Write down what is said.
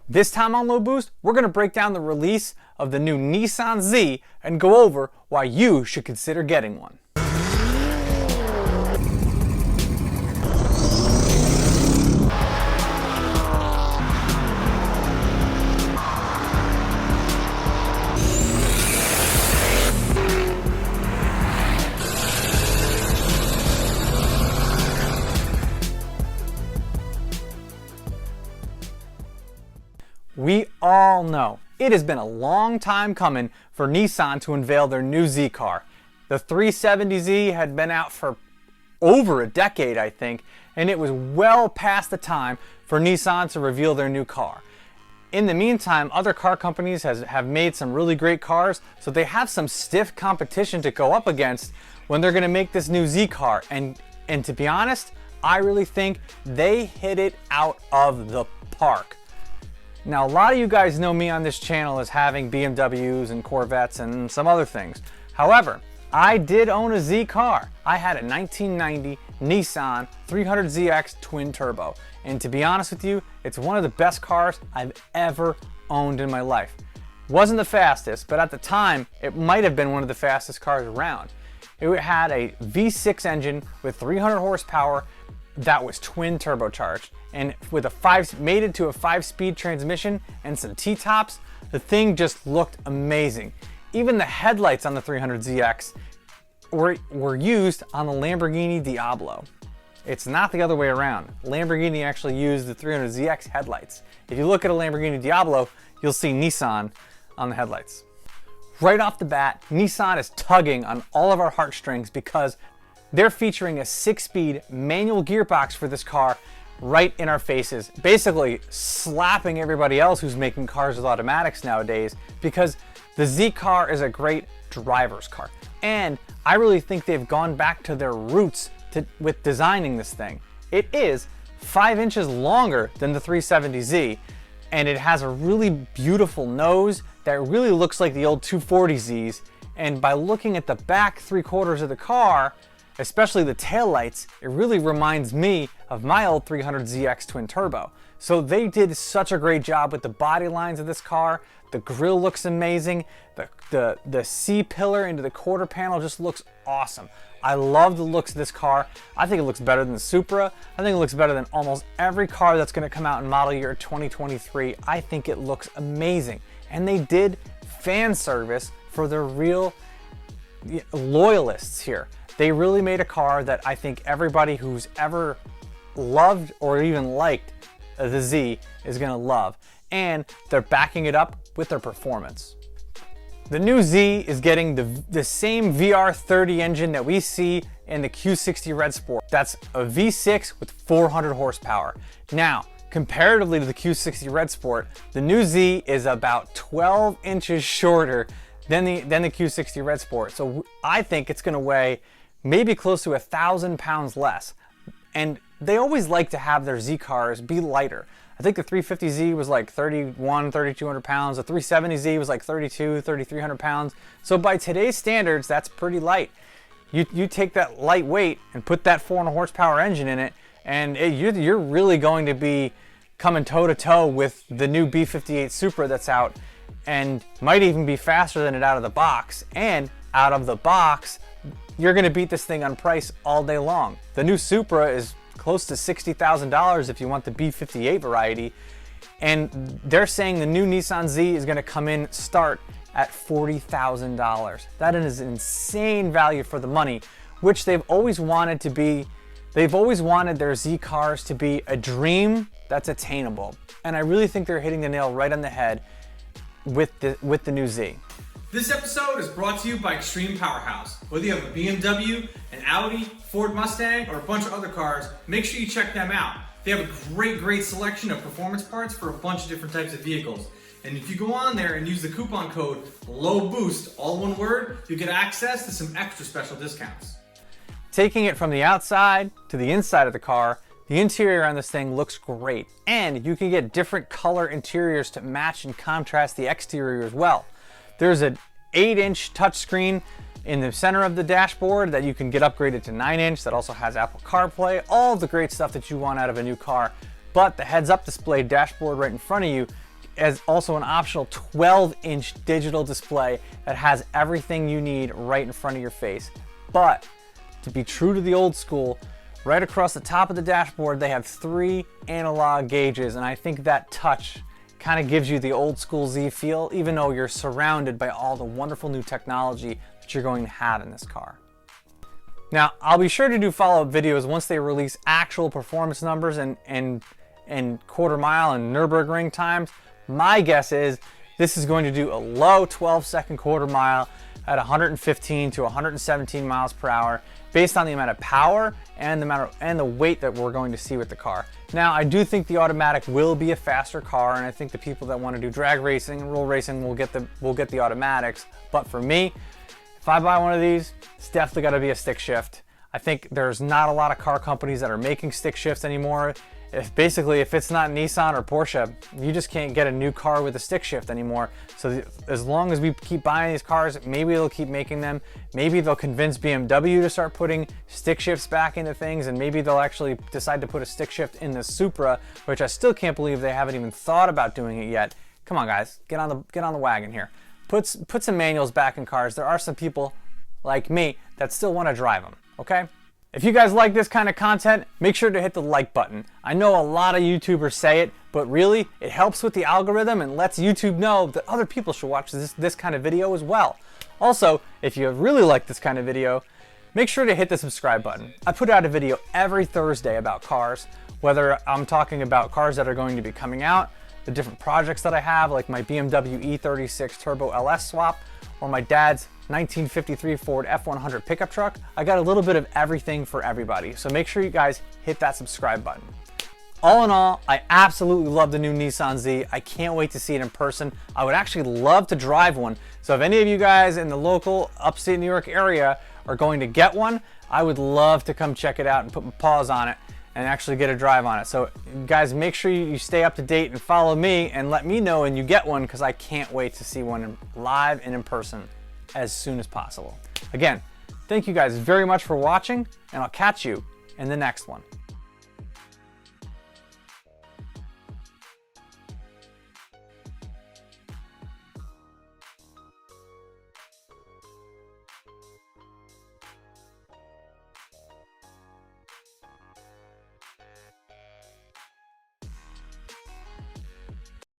This time on Low Boost, we're going to break down the release of the new Nissan Z and go over why you should consider getting one. We all know it has been a long time coming for Nissan to unveil their new Z car. The 370Z had been out for over a decade, I think, and it was well past the time for Nissan to reveal their new car. In the meantime, other car companies have made some really great cars, so they have some stiff competition to go up against when they're going to make this new Z car. And to be honest, I really think they hit it out of the park. Now, a lot of you guys know me on this channel as having BMWs and Corvettes and some other things. However, I did own a Z car. I had a 1990 Nissan 300ZX twin turbo. And to be honest with you, it's one of the best cars I've ever owned in my life. Wasn't the fastest, but at the time, it might have been one of the fastest cars around. It had a V6 engine with 300 horsepower that was twin turbocharged, and with mated to a 5-speed transmission and some T-tops, the thing just looked amazing. Even the headlights on the 300ZX were used on the Lamborghini Diablo. It's not the other way around. Lamborghini actually used the 300ZX headlights. If you look at a Lamborghini Diablo, you'll see Nissan on the headlights. Right off the bat, Nissan is tugging on all of our heartstrings because they're featuring a 6-speed manual gearbox for this car right in our faces, basically slapping everybody else who's making cars with automatics nowadays, because the Z car is a great driver's car. And I really think they've gone back to their roots with designing this thing. It is 5 inches longer than the 370Z, and it has a really beautiful nose that really looks like the old 240Zs. And by looking at the back 3/4 of the car, especially the taillights, it really reminds me of my old 300ZX twin turbo. So they did such a great job with the body lines of this car. The grille looks amazing. The C-pillar into the quarter panel just looks awesome. I love the looks of this car. I think it looks better than the Supra. I think it looks better than almost every car that's going to come out in model year 2023. I think it looks amazing. And they did fan service for their real loyalists here. They really made a car that I think everybody who's ever loved or even liked the Z is gonna love. And they're backing it up with their performance. The new Z is getting the same VR30 engine that we see in the Q60 Red Sport. That's a V6 with 400 horsepower. Now, comparatively to the Q60 Red Sport, the new Z is about 12 inches shorter than the Q60 Red Sport. So I think it's gonna weigh maybe close to 1,000 pounds less. And they always like to have their Z cars be lighter. I think the 350Z was like 3,200 pounds. The 370Z was like 3,300 pounds. So by today's standards, that's pretty light. You take that lightweight and put that 400 horsepower engine in it, and you're really going to be coming toe-to-toe with the new B58 Supra that's out, and might even be faster than it out of the box. And out of the box, you're going to beat this thing on price all day long. The new Supra is close to $60,000 if you want the B58 variety, and they're saying the new Nissan Z is going to come in start at $40,000. That is an insane value for the money, which they've always wanted to be. They've always wanted their Z cars to be a dream that's attainable, and I really think they're hitting the nail right on the head with the new Z. This episode is brought to you by Xtreme Powerhouse. Whether you have a BMW, an Audi, Ford Mustang, or a bunch of other cars, make sure you check them out. They have a great selection of performance parts for a bunch of different types of vehicles. And if you go on there and use the coupon code LOWBOOST, all one word, you get access to some extra special discounts. Taking it from the outside to the inside of the car, the interior on this thing looks great. And you can get different color interiors to match and contrast the exterior as well. There's an 8-inch touchscreen in the center of the dashboard that you can get upgraded to 9-inch that also has Apple CarPlay, all the great stuff that you want out of a new car. But the heads-up display dashboard right in front of you as also an optional 12-inch digital display that has everything you need right in front of your face. But to be true to the old school, right across the top of the dashboard, they have 3 analog gauges, and I think that touch kind of gives you the old school Z feel, even though you're surrounded by all the wonderful new technology that you're going to have in this car. Now, I'll be sure to do follow-up videos once they release actual performance numbers and quarter mile and Nürburgring times. My guess is this is going to do a low 12-second quarter mile at 115 to 117 miles per hour based on the amount of power and the weight that we're going to see with the car. Now, I do think the automatic will be a faster car, and I think the people that want to do drag racing and roll racing will get the automatics. But for me, if I buy one of these, it's definitely got to be a stick shift. I think there's not a lot of car companies that are making stick shifts anymore. If it's not Nissan or Porsche, you just can't get a new car with a stick shift anymore. So as long as we keep buying these cars, maybe they'll keep making them. Maybe they'll convince BMW to start putting stick shifts back into things, and maybe they'll actually decide to put a stick shift in the Supra, which I still can't believe they haven't even thought about doing it yet. Come on, guys, get on the wagon here. Put some manuals back in cars. There are some people like me that still want to drive them, okay? If you guys like this kind of content, make sure to hit the like button. I know a lot of YouTubers say it, but really, it helps with the algorithm and lets YouTube know that other people should watch this kind of video as well. Also, if you really like this kind of video, make sure to hit the subscribe button. I put out a video every Thursday about cars, whether I'm talking about cars that are going to be coming out, the different projects that I have, like my BMW E36 Turbo LS swap, or my dad's 1953 Ford F100 pickup truck. I got a little bit of everything for everybody, so make sure you guys hit that subscribe button. All in all, I absolutely love the new Nissan Z. I can't wait to see it in person. I would actually love to drive one, so if any of you guys in the local upstate New York area are going to get one, I would love to come check it out and put my paws on it and actually get a drive on it. So guys, make sure you stay up to date and follow me and let me know when you get one, because I can't wait to see one live and in person as soon as possible. Again, thank you guys very much for watching, and I'll catch you in the next one.